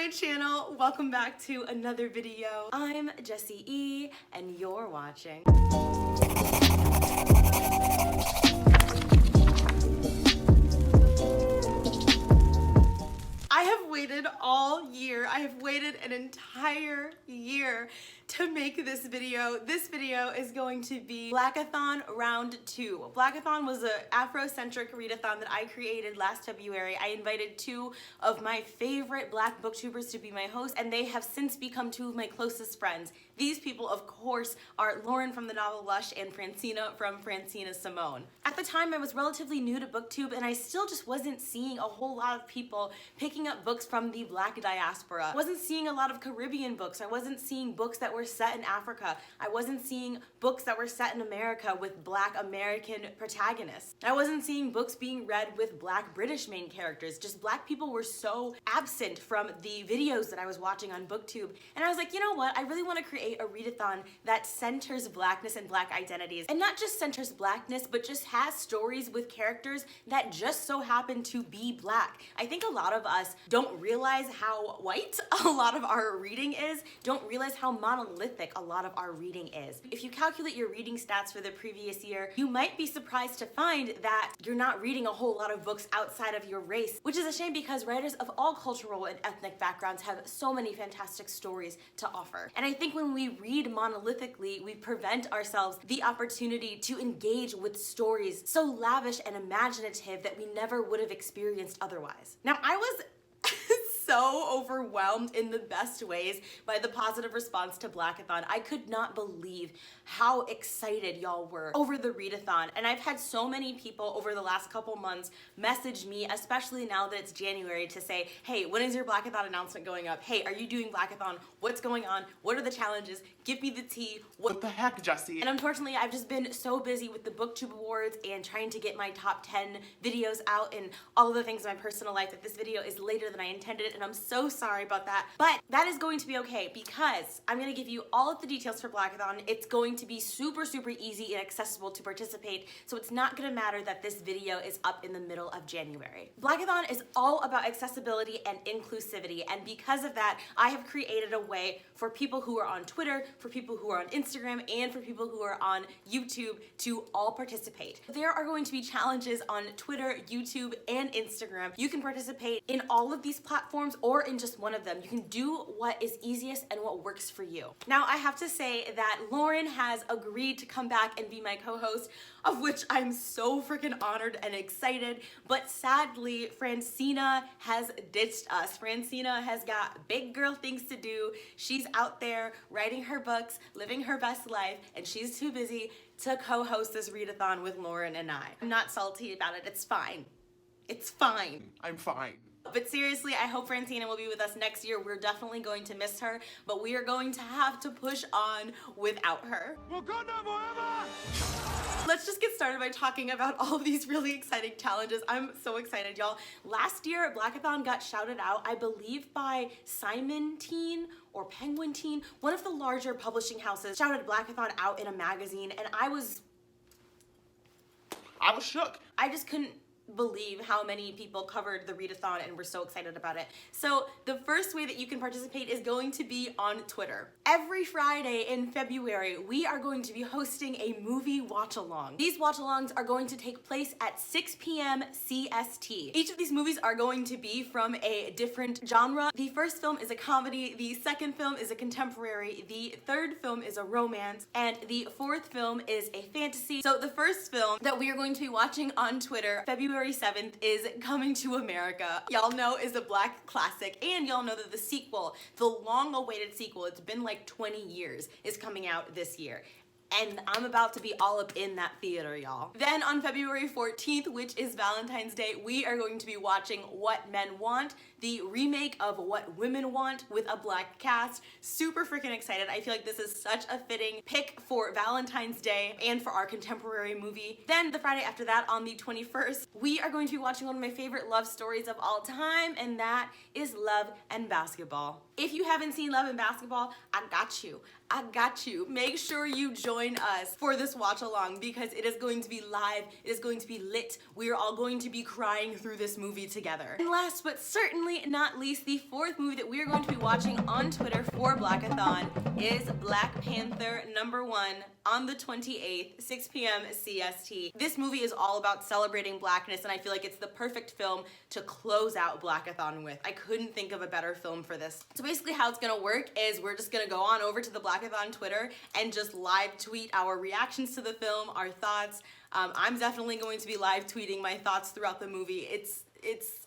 my channel. Welcome back to another video. I'm Jessie E and you're watching. I have waited all year. I have waited an entire year to make this video. This video is going to be Blackathon round 2. Blackathon was an Afrocentric readathon that I created last February. I invited 2 of my favorite Black booktubers to be my hosts, and they have since become 2 of my closest friends. These people, of course, are Lauren from the novel Lush and Francina from Francina Simone. At the time, I was relatively new to booktube, and I still just wasn't seeing a whole lot of people picking up books from the Black diaspora. I wasn't seeing a lot of Caribbean books. I wasn't seeing books that were set in Africa. I wasn't seeing books that were set in America with Black American protagonists. I wasn't seeing books being read with Black British main characters. Just Black people were so absent from the videos that I was watching on booktube. And I was like, you know what? I really want to create a readathon that centers Blackness and Black identities. And not just centers Blackness, but just has stories with characters that just so happen to be Black. I think a lot of us don't realize how white a lot of our reading is, don't realize how monolithic a lot of our reading is. If you calculate your reading stats for the previous year, you might be surprised to find that you're not reading a whole lot of books outside of your race, which is a shame because writers of all cultural and ethnic backgrounds have so many fantastic stories to offer. And I think when we read monolithically, we prevent ourselves the opportunity to engage with stories so lavish and imaginative that we never would have experienced otherwise. Now, I was so overwhelmed in the best ways by the positive response to Blackathon. I could not believe how excited y'all were over the readathon. And I've had so many people over the last couple months message me, especially now that it's January, to say, hey, when is your Blackathon announcement going up? Hey, are you doing Blackathon? What's going on? What are the challenges? Give me the tea. What the heck, Jessie? And unfortunately, I've just been so busy with the BookTube Awards and trying to get my top 10 videos out and all of the things in my personal life that this video is later than I intended, and I'm so sorry about that. But that is going to be okay because I'm going to give you all of the details for Blackathon. It's going to be super, super easy and accessible to participate, so it's not going to matter that this video is up in the middle of January. Blackathon is all about accessibility and inclusivity, and because of that, I have created a way for people who are on Twitter, for people who are on Instagram, and for people who are on YouTube to all participate. There are going to be challenges on Twitter, YouTube, and Instagram. You can participate in all of these platforms or in just one of them. You can do what is easiest and what works for you. Now, I have to say that Lauren has agreed to come back and be my co-host, of which I'm so freaking honored and excited, but sadly, Francina has ditched us. Francina has got big girl things to do. She's out there writing her books, living her best life, and she's too busy to co-host this readathon with Lauren and I. I'm not salty about it. It's fine. It's fine. I'm fine. But seriously, I hope Francina will be with us next year. We're definitely going to miss her, but we are going to have to push on without her. Wakanda forever! Let's just get started by talking about all of these really exciting challenges. I'm so excited, y'all. Last year, Blackathon got shouted out, I believe, by Simon Teen or Penguin Teen. One of the larger publishing houses shouted Blackathon out in a magazine, and I was shook. I just couldn't believe how many people covered the readathon and were so excited about it. So the first way that you can participate is going to be on Twitter. Every Friday in February, we are going to be hosting a movie watch-along. These watch-alongs are going to take place at 6 p.m. CST. Each of these movies are going to be from a different genre. The first film is a comedy, the second film is a contemporary, the third film is a romance, and the fourth film is a fantasy. So the first film that we are going to be watching on Twitter, February 7th, is Coming to America. Y'all know is a Black classic, and y'all know that the sequel, the long-awaited sequel, it's been like 20 years, is coming out this year. And I'm about to be all up in that theater, y'all. Then on February 14th, which is Valentine's Day, we are going to be watching What Men Want, the remake of What Women Want with a Black cast. Super freaking excited. I feel like this is such a fitting pick for Valentine's Day and for our contemporary movie. Then the Friday after that, on the 21st, we are going to be watching one of my favorite love stories of all time, and that is Love and Basketball. If you haven't seen Love and Basketball, I got you. I got you. Make sure you join us for this watch along because it is going to be live, it is going to be lit. We are all going to be crying through this movie together. And last but certainly certainly not least, the fourth movie that we are going to be watching on Twitter for Blackathon is Black Panther #1 on the 28th, 6 p.m. CST. This movie is all about celebrating Blackness, and I feel like it's the perfect film to close out Blackathon with. I couldn't think of a better film for this. So basically how it's gonna work is we're just gonna go on over to the Blackathon Twitter and just live tweet our reactions to the film, our thoughts. I'm definitely going to be live tweeting my thoughts throughout the movie. It's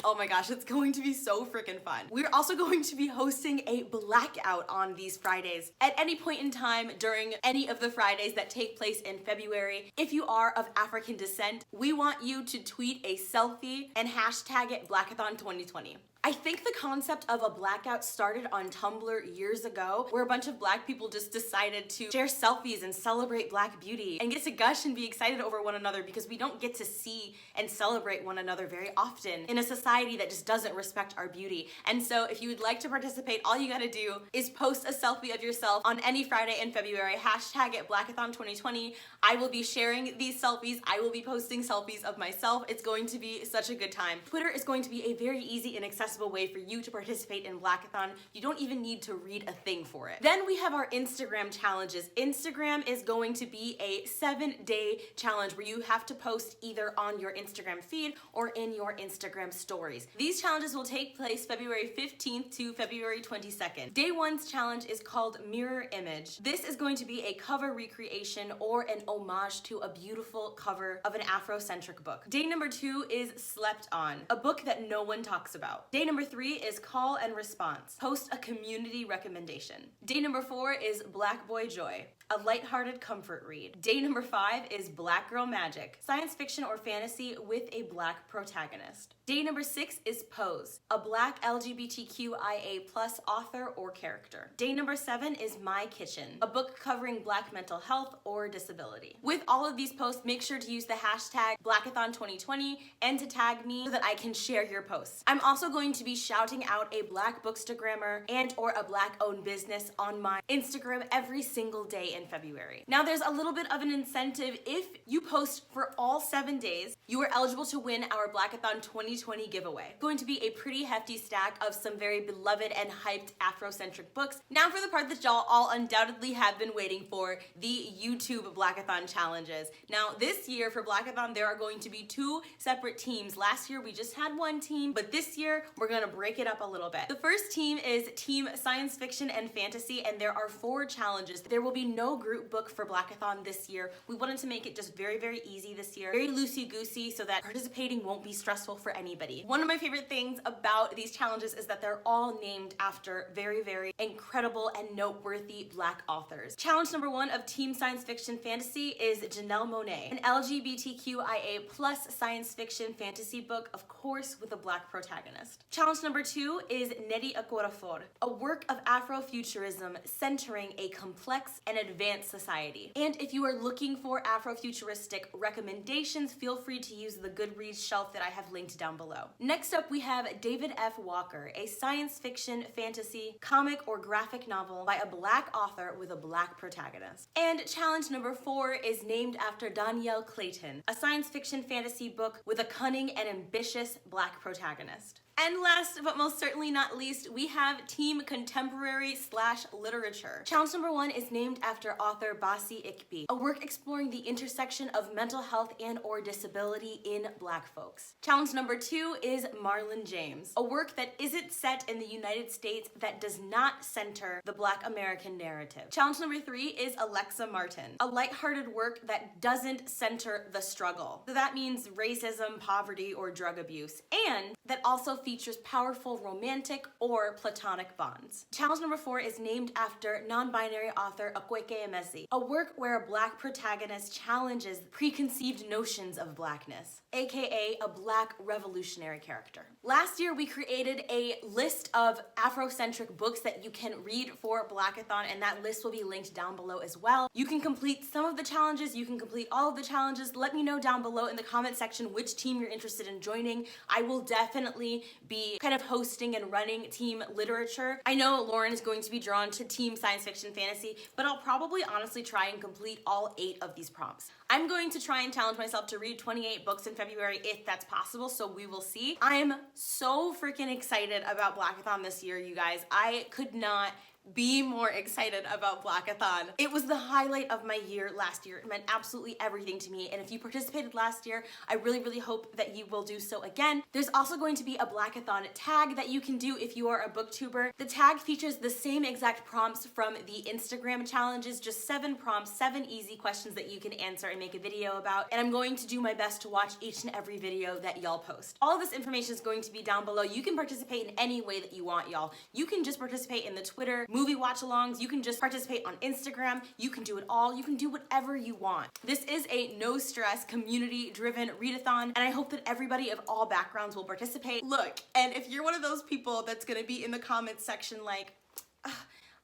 oh my gosh, it's going to be so freaking fun. We're also going to be hosting a blackout on these Fridays. At any point in time during any of the Fridays that take place in February, if you are of African descent, we want you to tweet a selfie and hashtag it Blackathon 2020. I think the concept of a blackout started on Tumblr years ago, where a bunch of Black people just decided to share selfies and celebrate Black beauty and get to gush and be excited over one another, because we don't get to see and celebrate one another very often in a society that just doesn't respect our beauty. And so if you would like to participate, all you gotta do is post a selfie of yourself on any Friday in February, hashtag it Blackathon 2020. I will be sharing these selfies. I will be posting selfies of myself. It's going to be such a good time. Twitter is going to be a very easy and accessible way for you to participate in Blackathon. You don't even need to read a thing for it. Then we have our Instagram challenges. Instagram is going to be a 7-day challenge where you have to post either on your Instagram feed or in your Instagram stories. These challenges will take place February 15th to February 22nd. Day 1's challenge is called Mirror Image. This is going to be a cover recreation or an homage to a beautiful cover of an Afrocentric book. Day number 2 is Slept On, a book that no one talks about. Day number 3 is Call and Response. Post a community recommendation. Day number 4 is Black Boy Joy, a lighthearted comfort read. Day number 5 is Black Girl Magic, science fiction or fantasy with a Black protagonist. Day number 6 is Pose, a Black LGBTQIA+ author or character. Day number 7 is My Kitchen, a book covering Black mental health or disability. With all of these posts, make sure to use the hashtag Blackathon2020 and to tag me so that I can share your posts. I'm also going to be shouting out a Black bookstagrammer and or a Black-owned business on my Instagram every single day in February. Now there's a little bit of an incentive. If you post for all 7 days, you are eligible to win our Blackathon 2020 giveaway. It's going to be a pretty hefty stack of some very beloved and hyped Afrocentric books. Now for the part that y'all all undoubtedly have been waiting for, the YouTube Blackathon challenges. Now this year for Blackathon, there are going to be 2 separate teams. Last year we just had 1 team, but this year we're gonna break it up a little bit. The first team is Team Science Fiction and Fantasy, and there are 4 challenges. There will be no group book for Blackathon this year. We wanted to make it just very, very easy this year, very loosey-goosey, so that participating won't be stressful for anybody. One of my favorite things about these challenges is that they're all named after very, very incredible and noteworthy Black authors. Challenge number 1 of Team Science Fiction Fantasy is Janelle Monáe, an LGBTQIA+ science fiction fantasy book, of course, with a Black protagonist. Challenge number 2 is Neri Akorafor, a work of Afrofuturism centering a complex and advanced society. And if you are looking for Afrofuturistic recommendations, feel free to use the Goodreads shelf that I have linked down below. Next up, we have David F. Walker, a science fiction, fantasy, comic, or graphic novel by a Black author with a Black protagonist. And challenge number 4 is named after Danielle Clayton, a science fiction fantasy book with a cunning and ambitious Black protagonist. And last but most certainly not least, we have Team Contemporary/Literature. Challenge number 1 is named after author Basi Ikpi, a work exploring the intersection of mental health and or disability in Black folks. Challenge number 2 is Marlon James, a work that isn't set in the United States that does not center the Black American narrative. Challenge number 3 is Alexa Martin, a lighthearted work that doesn't center the struggle. So that means racism, poverty, or drug abuse, and that also features powerful romantic or platonic bonds. Challenge number 4 is named after non-binary author Akwaeke Emezi, a work where a Black protagonist challenges preconceived notions of Blackness, aka a Black revolutionary character. Last year we created a list of Afrocentric books that you can read for Blackathon, and that list will be linked down below as well. You can complete some of the challenges, you can complete all of the challenges. Let me know down below in the comment section which team you're interested in joining. I will definitely be kind of hosting and running team literature. I know Lauren is going to be drawn to team science fiction fantasy, but I'll probably honestly try and complete all 8 of these prompts. I'm going to try and challenge myself to read 28 books in February if that's possible, so we will see. I'm so freaking excited about Blackathon this year, you guys. I could not be more excited about Blackathon. It was the highlight of my year last year. It meant absolutely everything to me, and if you participated last year, I really hope that you will do so again. There's also going to be a Blackathon tag that you can do if you are a booktuber. The tag features the same exact prompts from the Instagram challenges, just 7 prompts, 7 easy questions that you can answer and make a video about, and I'm going to do my best to watch each and every video that y'all post. All of this information is going to be down below. You can participate in any way that you want, y'all. You can just participate in the Twitter movie watch-alongs, you can just participate on Instagram, you can do it all, you can do whatever you want. This is a no-stress, community-driven readathon, and I hope that everybody of all backgrounds will participate. Look, and if you're one of those people that's gonna be in the comments section like,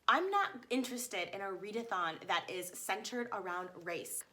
I'm not interested in a readathon that is centered around race.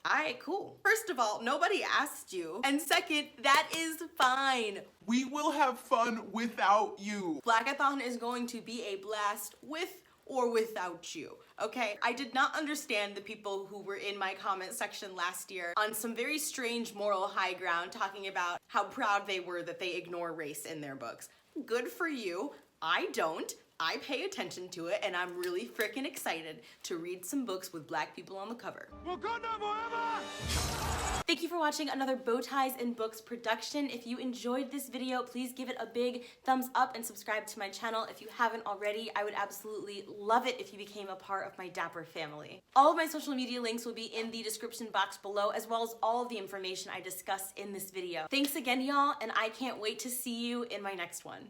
Alright, cool. First of all, nobody asked you. And second, that is fine. We will have fun without you. Blackathon is going to be a blast with or without you, okay? I did not understand the people who were in my comment section last year on some very strange moral high ground talking about how proud they were that they ignore race in their books. Good for you. I don't. I pay attention to it, and I'm really freaking excited to read some books with Black people on the cover. Wakanda forever! Thank you for watching another Bow Ties and Books production. If you enjoyed this video, please give it a big thumbs up and subscribe to my channel. If you haven't already, I would absolutely love it if you became a part of my dapper family. All of my social media links will be in the description box below, as well as all of the information I discussed in this video. Thanks again, y'all, and I can't wait to see you in my next one.